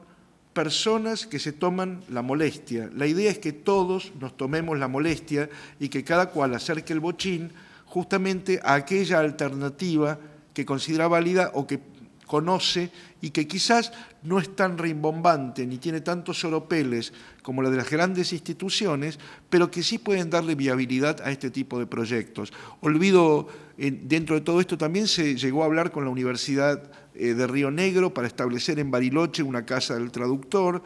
personas que se toman la molestia. La idea es que todos nos tomemos la molestia y que cada cual acerque el bochín justamente a aquella alternativa que considera válida o que conoce y que quizás no es tan rimbombante ni tiene tantos oropeles como la de las grandes instituciones, pero que sí pueden darle viabilidad a este tipo de proyectos. Olvido, dentro de todo esto también se llegó a hablar con la Universidad de Río Negro para establecer en Bariloche una casa del traductor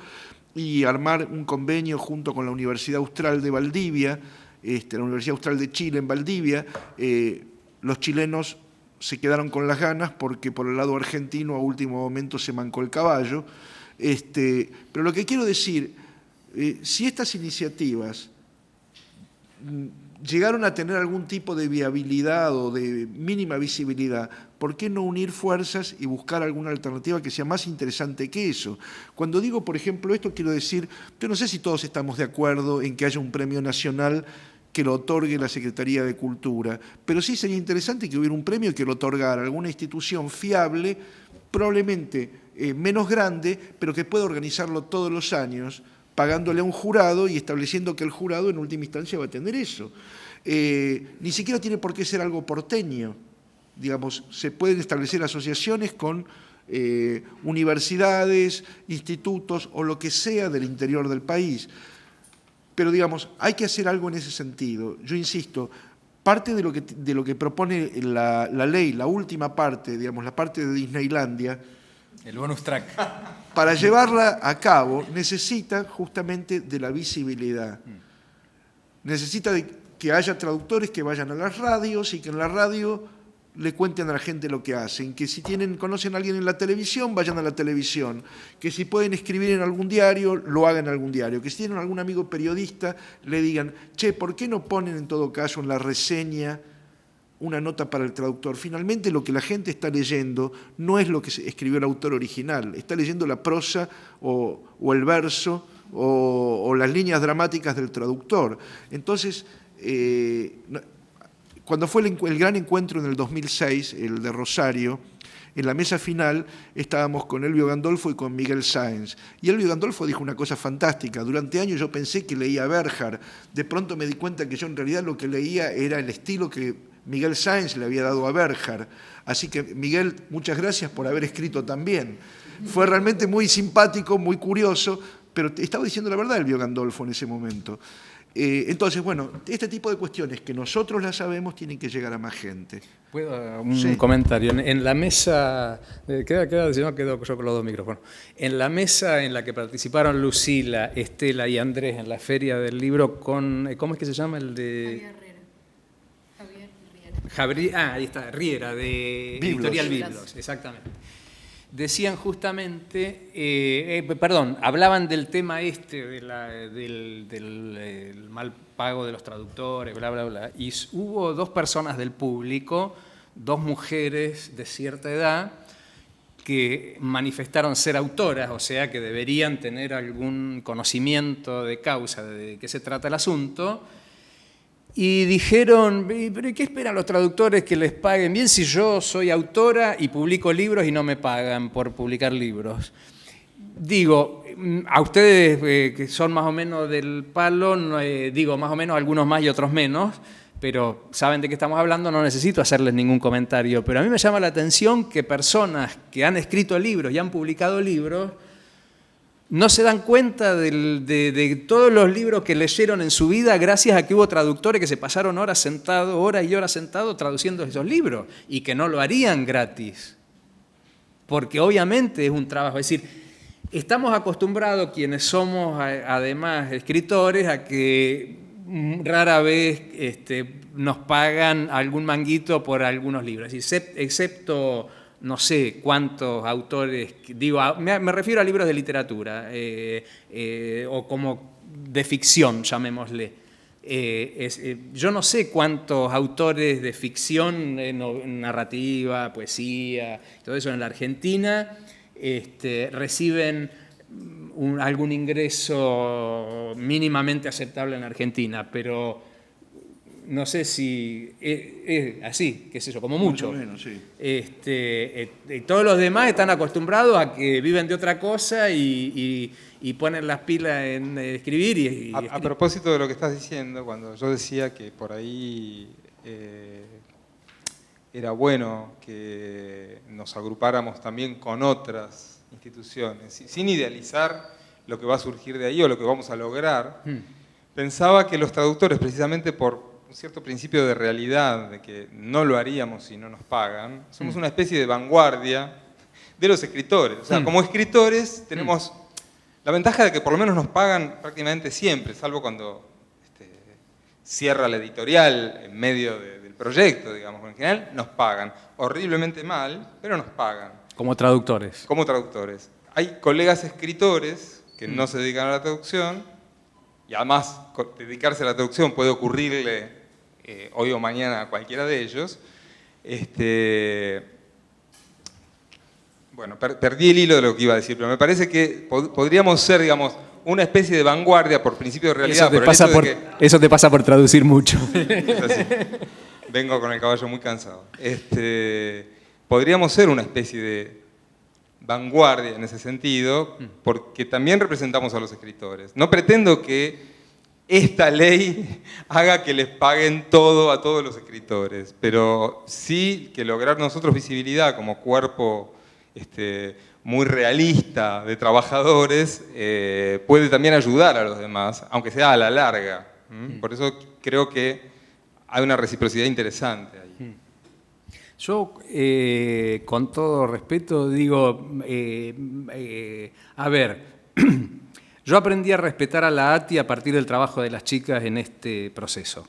y armar un convenio junto con la Universidad Austral de Valdivia, la Universidad Austral de Chile en Valdivia. Los chilenos se quedaron con las ganas porque por el lado argentino a último momento se mancó el caballo. Pero lo que quiero decir, si estas iniciativas llegaron a tener algún tipo de viabilidad o de mínima visibilidad, ¿por qué no unir fuerzas y buscar alguna alternativa que sea más interesante que eso? Cuando digo, por ejemplo, esto, quiero decir, yo no sé si todos estamos de acuerdo en que haya un premio nacional que lo otorgue la Secretaría de Cultura, pero sí sería interesante que hubiera un premio que lo otorgara alguna institución fiable, probablemente menos grande, pero que pueda organizarlo todos los años, pagándole a un jurado y estableciendo que el jurado en última instancia va a tener eso. Ni siquiera tiene por qué ser algo porteño. Digamos, se pueden establecer asociaciones con universidades, institutos o lo que sea del interior del país. Pero, digamos, hay que hacer algo en ese sentido. Yo insisto, parte de lo que propone la ley, la última parte, digamos, la parte de Disneylandia, el bonus track, para llevarla a cabo necesita justamente de la visibilidad. Necesita de que haya traductores que vayan a las radios y que en la radio le cuenten a la gente lo que hacen, que si conocen a alguien en la televisión, vayan a la televisión, que si pueden escribir en algún diario, lo hagan en algún diario, que si tienen algún amigo periodista, le digan, che, ¿por qué no ponen en todo caso en la reseña una nota para el traductor? Finalmente lo que la gente está leyendo no es lo que escribió el autor original, está leyendo la prosa o el verso o las líneas dramáticas del traductor. Entonces, cuando fue el gran encuentro en el 2006, el de Rosario, en la mesa final estábamos con Elvio Gandolfo y con Miguel Sáenz. Y Elvio Gandolfo dijo una cosa fantástica. Durante años yo pensé que leía a Berjar. De pronto me di cuenta que yo en realidad lo que leía era el estilo que Miguel Sáenz le había dado a Berjar. Así que, Miguel, muchas gracias por haber escrito también. Fue realmente muy simpático, muy curioso, pero estaba diciendo la verdad Elvio Gandolfo en ese momento. Entonces, bueno, este tipo de cuestiones que nosotros las sabemos tienen que llegar a más gente. ¿Puedo un comentario? En la mesa, queda yo con los dos micrófonos. En la mesa en la que participaron Lucila, Estela y Andrés en la Feria del Libro con, ¿cómo es que se llama? El de Javier Riera, Riera, de Editorial Biblos, exactamente. Decían justamente, hablaban del tema del mal pago de los traductores, bla, bla, bla, y hubo dos personas del público, dos mujeres de cierta edad, que manifestaron ser autoras, o sea, que deberían tener algún conocimiento de causa de qué se trata el asunto, y dijeron, ¿pero qué esperan los traductores que les paguen bien si yo soy autora y publico libros y no me pagan por publicar libros? Digo, a ustedes que son más o menos del palo, digo más o menos algunos más y otros menos, pero saben de qué estamos hablando, no necesito hacerles ningún comentario. Pero a mí me llama la atención que personas que han escrito libros y han publicado libros no se dan cuenta de todos los libros que leyeron en su vida gracias a que hubo traductores que se pasaron horas y horas sentados traduciendo esos libros y que no lo harían gratis. Porque obviamente es un trabajo. Es decir, estamos acostumbrados quienes somos además escritores a que rara vez nos pagan algún manguito por algunos libros. Es decir, excepto no sé cuántos autores, digo, me refiero a libros de literatura, o como de ficción, llamémosle. Yo no sé cuántos autores de ficción, narrativa, poesía, todo eso en la Argentina, reciben algún ingreso mínimamente aceptable en la Argentina, pero no sé si es así, qué sé yo, como mucho. Mucho menos, sí. Todos los demás están acostumbrados a que viven de otra cosa y ponen las pilas en escribir. A propósito de lo que estás diciendo, cuando yo decía que por ahí era bueno que nos agrupáramos también con otras instituciones, sin idealizar lo que va a surgir de ahí o lo que vamos a lograr, pensaba que los traductores, precisamente por un cierto principio de realidad, de que no lo haríamos si no nos pagan, somos una especie de vanguardia de los escritores. O sea, como escritores tenemos la ventaja de que por lo menos nos pagan prácticamente siempre, salvo cuando cierra la editorial en medio del proyecto, digamos. En general nos pagan horriblemente mal, pero nos pagan. Como traductores. Como traductores. hay colegas escritores que no se dedican a la traducción, y además dedicarse a la traducción puede ocurrirle hoy o mañana a cualquiera de ellos. Bueno, perdí el hilo de lo que iba a decir, pero me parece que podríamos ser, digamos, una especie de vanguardia por principio de realidad. Eso te pasa por traducir mucho. Es así. Vengo con el caballo muy cansado. Podríamos ser una especie de vanguardia en ese sentido, porque también representamos a los escritores. No pretendo que esta ley haga que les paguen todo a todos los escritores, pero sí que lograr nosotros visibilidad como cuerpo muy realista de trabajadores puede también ayudar a los demás, aunque sea a la larga. Por eso creo que hay una reciprocidad interesante ahí. Yo, con todo respeto, digo, a ver, yo aprendí a respetar a la ATI a partir del trabajo de las chicas en este proceso.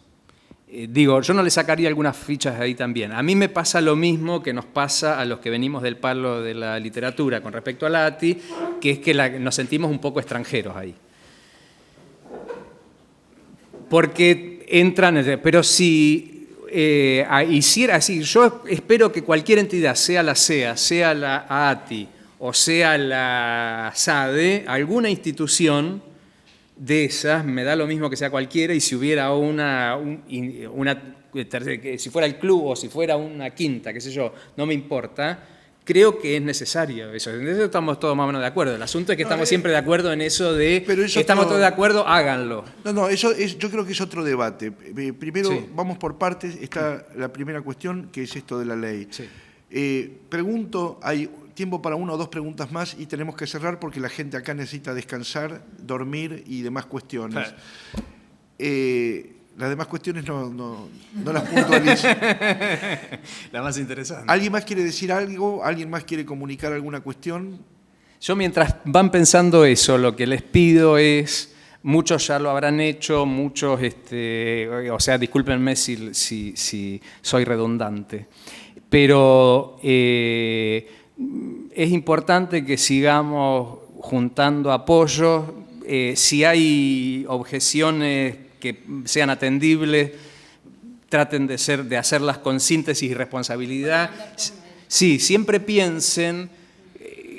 Digo, yo no le sacaría algunas fichas ahí también. A mí me pasa lo mismo que nos pasa a los que venimos del palo de la literatura con respecto a la ATI, que es que nos sentimos un poco extranjeros ahí. Porque entran, pero si hiciera así, yo espero que cualquier entidad, sea la CEA, sea la ATI o sea la SADE, alguna institución de esas, me da lo mismo que sea cualquiera, y si hubiera si fuera el club o si fuera una quinta, qué sé yo, no me importa, creo que es necesario eso. En eso estamos todos más o menos de acuerdo. El asunto es que estamos siempre de acuerdo en eso de, estamos todos de acuerdo, háganlo. No, yo creo que es otro debate. Primero, vamos por partes. Está la primera cuestión, que es esto de la ley. Sí. Pregunto, hay tiempo para una o dos preguntas más y tenemos que cerrar porque la gente acá necesita descansar, dormir y demás cuestiones. Las demás cuestiones no las puntualizo. La más interesante. ¿Alguien más quiere decir algo? ¿Alguien más quiere comunicar alguna cuestión? Yo, mientras van pensando eso, lo que les pido es, muchos ya lo habrán hecho, muchos, o sea, discúlpenme si soy redundante, pero es importante que sigamos juntando apoyos. Si hay objeciones que sean atendibles, traten de hacerlas con síntesis y responsabilidad. Sí, siempre piensen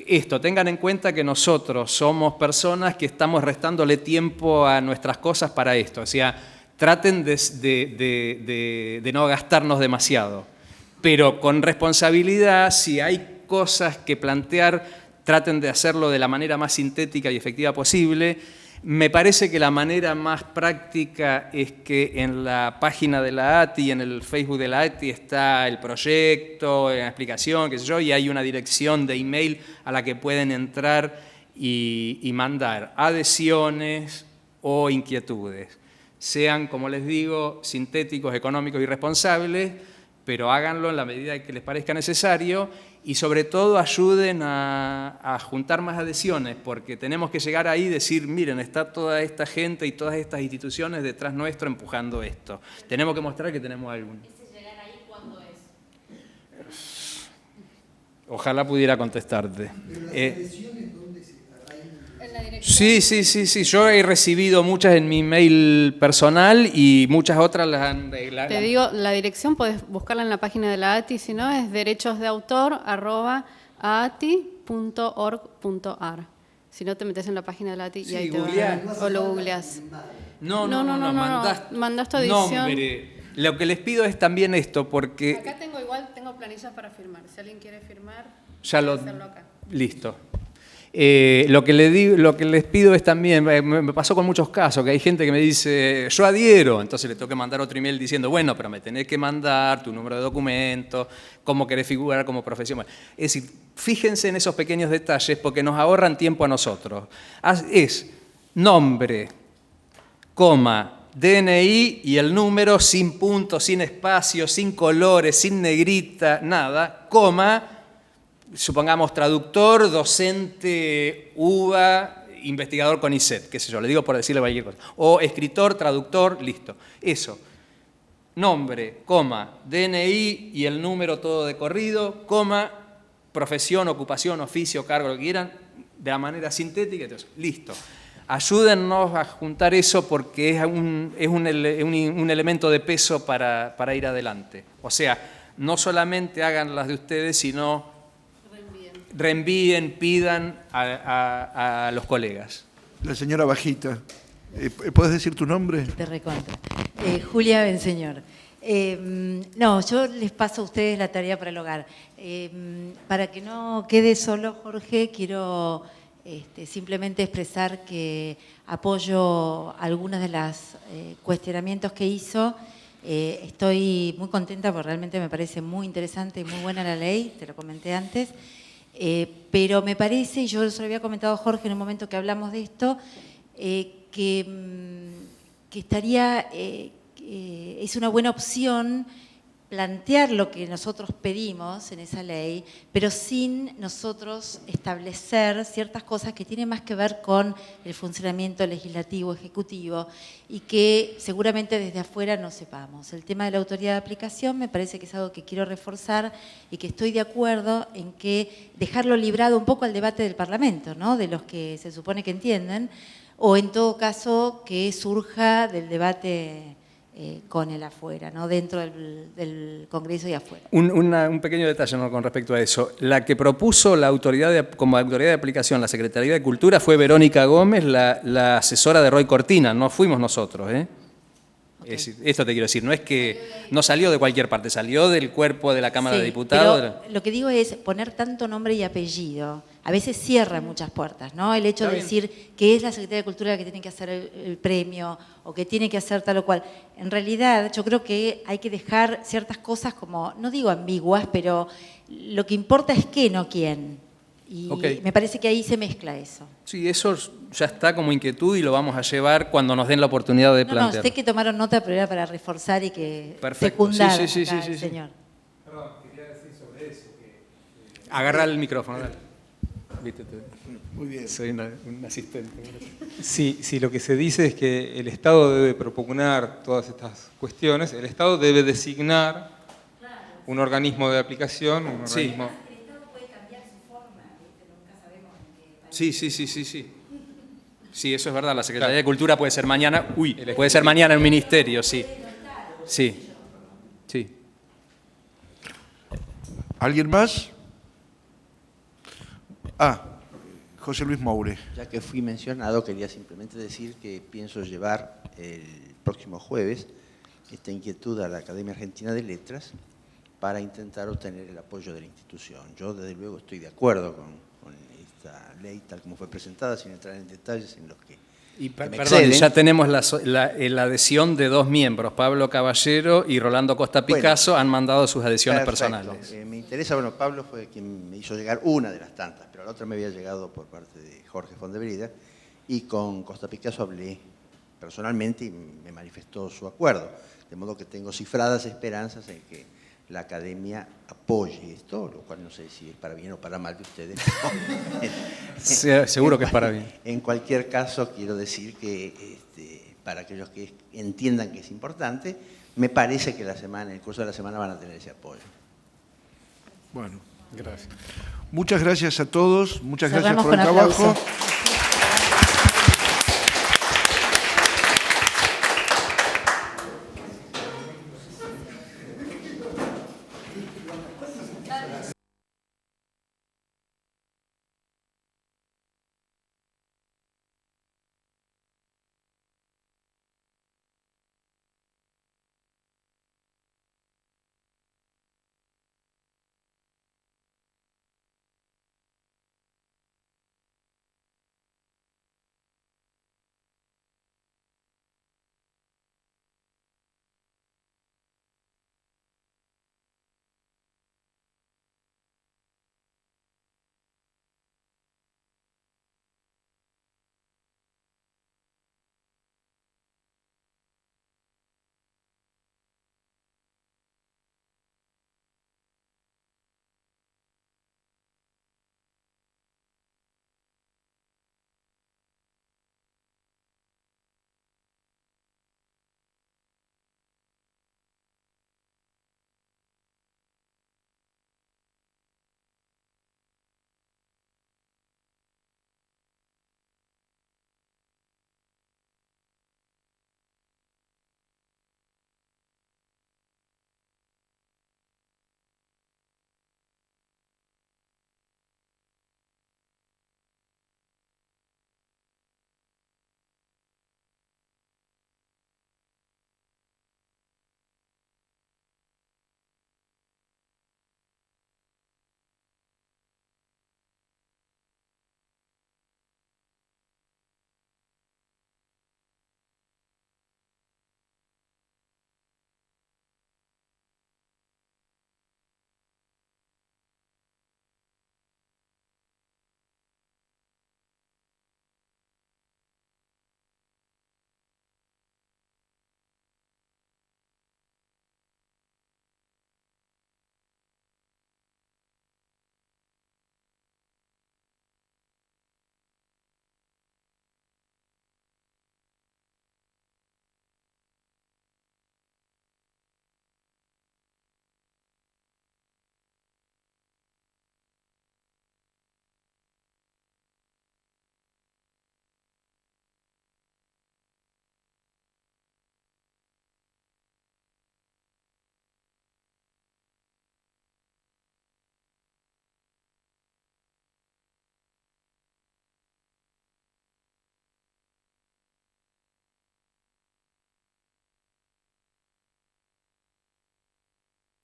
esto, tengan en cuenta que nosotros somos personas que estamos restándole tiempo a nuestras cosas para esto. O sea, traten de no gastarnos demasiado, pero con responsabilidad. Si hay cosas que plantear, traten de hacerlo de la manera más sintética y efectiva posible. Me parece que la manera más práctica es que en la página de la ATI, en el Facebook de la ATI, está el proyecto, la explicación, qué sé yo, y hay una dirección de email a la que pueden entrar y mandar adhesiones o inquietudes. Sean, como les digo, sintéticos, económicos y responsables, pero háganlo en la medida que les parezca necesario y sobre todo ayuden a juntar más adhesiones, porque tenemos que llegar ahí y decir, miren, está toda esta gente y todas estas instituciones detrás nuestro empujando esto. Tenemos que mostrar que tenemos algo. ¿Ese llegar ahí cuándo es? Ojalá pudiera contestarte. Pero las adhesiones, ¿dónde se En la dirección. Sí. Yo he recibido muchas en mi mail personal y muchas otras las han... Te digo, la dirección podés buscarla en la página de la ATI, si no es derechosdeautor@aati.org.ar. Si no, te metes en la página de la ATI y Sí, ahí te googleás. va, o lo googleás. No, mandás tu edición. Nombre. Lo que les pido es también esto, porque... Acá tengo planillas para firmar. Si alguien quiere firmar, Ya lo... puede hacerlo acá. Listo. Lo que les pido es también, me pasó con muchos casos, que hay gente que me dice, yo adhiero, entonces le tengo que mandar otro email diciendo, bueno, pero me tenés que mandar tu número de documento, cómo querés figurar como profesión. Es decir, fíjense en esos pequeños detalles porque nos ahorran tiempo a nosotros. Es nombre, coma, DNI y el número sin puntos, sin espacio, sin colores, sin negrita, nada, coma, supongamos traductor, docente, UBA, investigador con ICET, qué sé yo, le digo por decirle cualquier cosa. O escritor, traductor, listo. Eso. Nombre, coma, DNI y el número todo de corrido, coma, profesión, ocupación, oficio, cargo, lo que quieran, de la manera sintética. Entonces, listo. Ayúdennos a juntar eso porque es un elemento de peso para ir adelante. O sea, no solamente hagan las de ustedes, sino reenvíen, pidan a los colegas. La señora Bajita, ¿puedes decir tu nombre? Te recontra. Julia Benseñor. No, yo les paso a ustedes la tarea para el hogar. Para que no quede solo Jorge, quiero simplemente expresar que apoyo algunos de los cuestionamientos que hizo. Estoy muy contenta porque realmente me parece muy interesante y muy buena la ley, te lo comenté antes. Pero me parece, y yo se lo había comentado a Jorge en un momento que hablamos de esto, que estaría, es una buena opción plantear lo que nosotros pedimos en esa ley, pero sin nosotros establecer ciertas cosas que tienen más que ver con el funcionamiento legislativo, ejecutivo, y que seguramente desde afuera no sepamos. El tema de la autoridad de aplicación me parece que es algo que quiero reforzar y que estoy de acuerdo en que dejarlo librado un poco al debate del Parlamento, ¿no? De los que se supone que entienden, o en todo caso que surja del debate con el afuera, ¿no? Dentro del Congreso y afuera. Un pequeño detalle, ¿no?, con respecto a eso. La que propuso la como autoridad de aplicación la Secretaría de Cultura fue Verónica Gómez, la asesora de Roy Cortina, no fuimos nosotros. Okay. Esto te quiero decir, no es que no salió de cualquier parte, salió del cuerpo de la Cámara de Diputados. Pero lo que digo es poner tanto nombre y apellido. A veces cierra muchas puertas, ¿no? El hecho de decir que es la Secretaría de Cultura la que tiene que hacer el premio o que tiene que hacer tal o cual. En realidad, yo creo que hay que dejar ciertas cosas como, no digo ambiguas, pero lo que importa es qué, no quién. Y me parece que ahí se mezcla eso. Sí, eso ya está como inquietud y lo vamos a llevar cuando nos den la oportunidad de plantear. No, sé que tomaron nota, pero era para reforzar y que secundar sí, señor. Perdón, quería decir sobre eso. Agarra el micrófono, dale. Muy bien. Soy un asistente. Sí, lo que se dice es que el Estado debe propugnar todas estas cuestiones, el Estado debe designar un organismo de aplicación, un organismo... Sí. Sí, eso es verdad. La Secretaría de Cultura puede ser mañana. Puede ser mañana el ministerio, sí. Sí. ¿Alguien más? José Luis Moure. Ya que fui mencionado, quería simplemente decir que pienso llevar el próximo jueves esta inquietud a la Academia Argentina de Letras para intentar obtener el apoyo de la institución. Yo, desde luego, estoy de acuerdo con esta ley tal como fue presentada, sin entrar en detalles en los que perdón, ya tenemos la adhesión de 2 miembros, Pablo Caballero y Rolando Costa Picasso, han mandado sus adhesiones personales. Me interesa, Pablo fue quien me hizo llegar una de las tantas, pero la otra me había llegado por parte de Jorge Fondebrida, y con Costa Picasso hablé personalmente y me manifestó su acuerdo, de modo que tengo cifradas esperanzas en que la Academia apoye esto, lo cual no sé si es para bien o para mal de ustedes. Seguro que es para bien. En cualquier caso, quiero decir que para aquellos que entiendan que es importante, me parece que en el curso de la semana van a tener ese apoyo. Bueno, gracias. Muchas gracias a todos, muchas gracias por el trabajo.